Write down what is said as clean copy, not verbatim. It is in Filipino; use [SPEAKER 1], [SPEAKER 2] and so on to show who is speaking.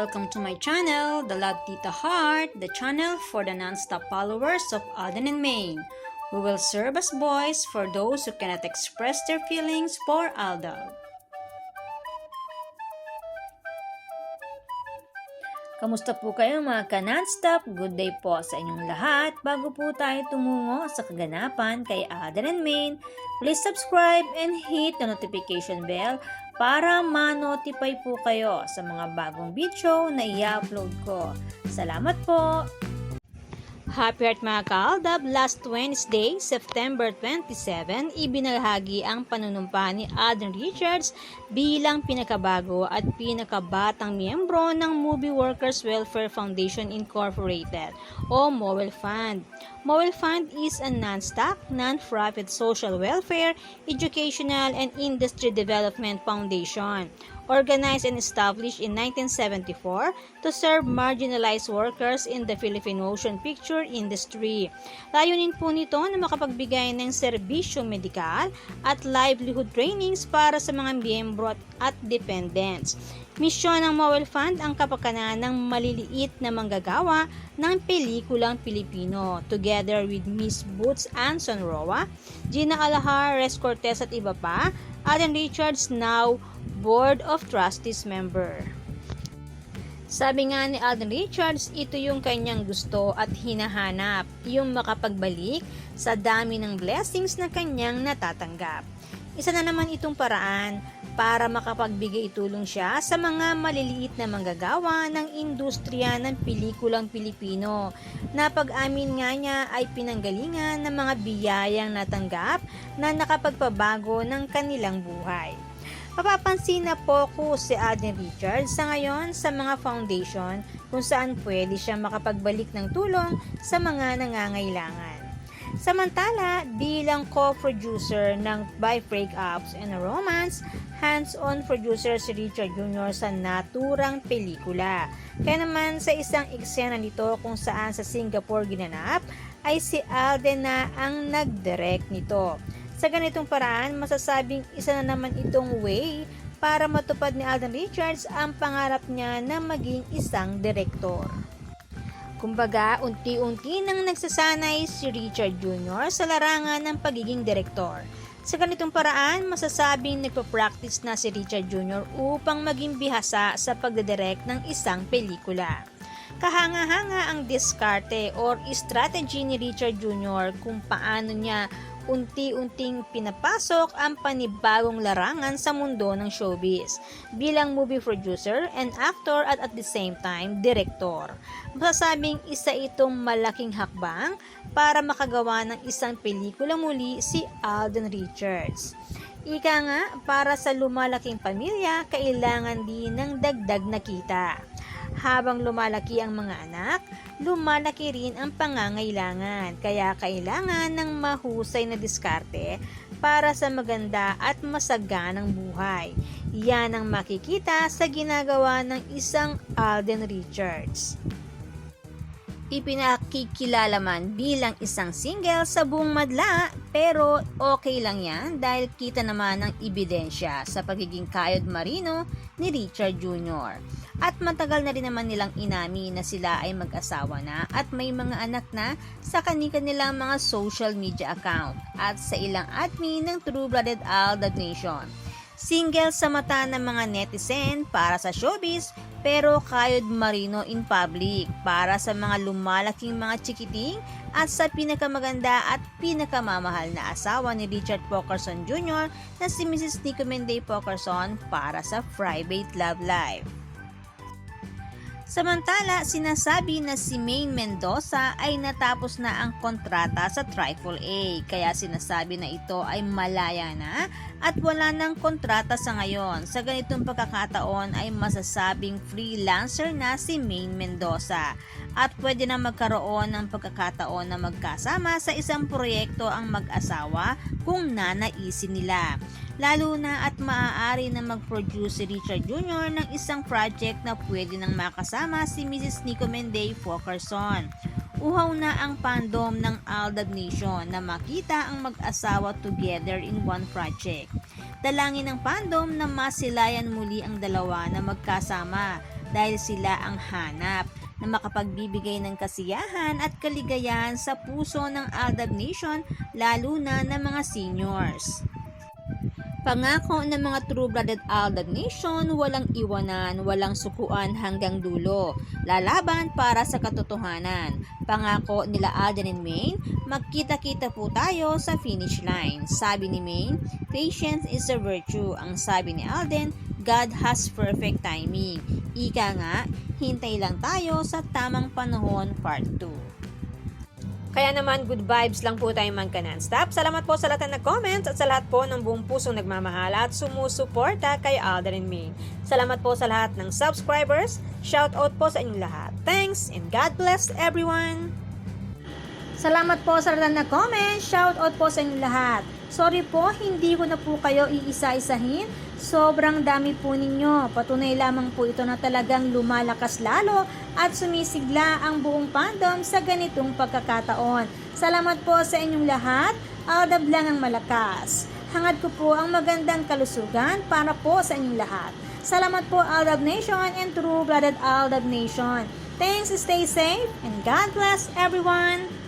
[SPEAKER 1] welcome to my channel, The Love Tita Heart, the channel for the non-stop followers of Alden and Maine, who will serve as voice for those who cannot express their feelings for Aldab. Kamusta po kayo mga ka-non-stop? Good day po sa inyong lahat. Bago po tayo tumungo sa kaganapan kay Alden and Maine, please subscribe and hit the notification bell para ma-notify po kayo sa mga bagong video na i-upload ko. Salamat po! Happy Heart mga ka-Aldab! Last Wednesday, September 27, ibinahagi ang panunumpa ni Alden Richards bilang pinakabago at pinakabatang miyembro ng Movie Workers Welfare Foundation Incorporated o MOWEL Fund. MOWEL Fund is a non-stock, non-profit social welfare, educational, and industry development foundation organized and established in 1974 to serve marginalized workers in the Philippine motion picture industry. Layunin po nito na makapagbigay ng serbisyo medikal at livelihood trainings para sa mga miyembro at dependents. Misyon ng MOWEL Fund ang kapakanan ng maliliit na manggagawa ng pelikulang Pilipino, together with Miss Boots Anson Roa, Gina Alahar, Res Cortez at iba pa. Alden Richards now Board of Trustees member. Sabi nga ni Alden Richards, ito yung kanyang gusto at hinahanap, yung makapagbalik sa dami ng blessings na kanyang natatanggap. Isa na naman itong paraan para makapagbigay tulong siya sa mga maliliit na manggagawa ng industriya ng pelikulang Pilipino na pag-amin nga niya ay pinanggalingan ng mga biyayang natanggap na nakapagpabago ng kanilang buhay. Mapapansin na focus si Alden Richards sa ngayon sa mga foundation kung saan pwede siya makapagbalik ng tulong sa mga nangangailangan. Samantala, bilang co-producer ng By Breakups and a Romance, hands-on producer si Richard Jr. sa naturang pelikula. Kaya naman sa isang eksena nito kung saan sa Singapore ginanap, ay si Alden na ang nag-direct nito. Sa ganitong paraan, masasabing isa na naman itong way para matupad ni Alden Richards ang pangarap niya na maging isang direktor. Kumbaga, unti-unti nang nagsasanay si Richard Jr. sa larangan ng pagiging direktor. Sa ganitong paraan, masasabing nagpa-practice na si Richard Jr. upang maging bihasa sa pagdedirect ng isang pelikula. Kahanga-hanga ang diskarte or strategy ni Richard Jr. kung paano niya unti-unting pinapasok ang panibagong larangan sa mundo ng showbiz bilang movie producer and actor at the same time, director. Masasabing isa itong malaking hakbang para makagawa ng isang pelikula muli si Alden Richards. Ika nga, para sa lumalaking pamilya, kailangan din ng dagdag na kita. Habang lumalaki ang mga anak, lumalaki rin ang pangangailangan. Kaya kailangan ng mahusay na diskarte para sa maganda at masaganang buhay. Yan ang makikita sa ginagawa ng isang Alden Richards. Ipinakikilala man bilang isang single sa buong madla, pero okay lang yan dahil kita naman ang ebidensya sa pagiging kayod marino ni Richard Jr. At matagal na rin naman nilang inami na sila ay mag-asawa na at may mga anak na sa kanilang mga social media account at sa ilang admin ng True Blooded Aldab Nation. Single sa mata ng mga netizen para sa showbiz, pero kayod marino in public para sa mga lumalaking mga chikiting at sa pinakamaganda at pinakamamahal na asawa ni Richard Pokerson Jr. na si Mrs. Nico Menday Pokerson para sa private love life. Samantala, sinasabi na si Maine Mendoza ay natapos na ang kontrata sa AAA, kaya sinasabi na ito ay malaya na at wala ng kontrata sa ngayon. Sa ganitong pagkakataon ay masasabing freelancer na si Maine Mendoza at pwede na magkaroon ng pagkakataon na magkasama sa isang proyekto ang mag-asawa kung nanaisin nila. Lalo na at maaari na mag-produce si Richard Jr. ng isang project na pwede nang makasama si Mrs. Nico Menday Pokerson. Uhaw na ang fandom ng Aldab Nation na makita ang mag-asawa together in one project. Dalangin ng fandom na masilayan muli ang dalawa na magkasama dahil sila ang hanap na makapagbibigay ng kasiyahan at kaligayahan sa puso ng Aldab Nation, lalo na ng mga seniors. Pangako ng mga true-blooded Aldab Nation, walang iwanan, walang sukuan hanggang dulo. Lalaban para sa katotohanan. Pangako nila Alden and Maine, magkita-kita po tayo sa finish line. Sabi ni Maine, patience is a virtue. Ang sabi ni Alden, God has perfect timing. Ika nga, hintay lang tayo sa tamang panahon part 2. Kaya naman, good vibes lang po tayo magka-non-stop. Salamat po sa lahat na nag-comments at sa lahat po ng buong pusong nagmamahal at sumusuporta kay Alden and Maine. Salamat po sa lahat ng subscribers. Shoutout po sa inyong lahat. Thanks and God bless everyone! Salamat po sa lahat na nag-comment. Shoutout po sa inyong lahat. Sorry po, hindi ko na po kayo iisa-isahin. Sobrang dami po ninyo. Patunay lamang po ito na talagang lumalakas lalo at sumisigla ang buong fandom sa ganitong pagkakataon. Salamat po sa inyong lahat. Aldab lang ang malakas. Hangad ko po ang magandang kalusugan para po sa inyong lahat. Salamat po Aldab Nation and true-blooded Aldab Nation. Thanks, stay safe, and God bless everyone!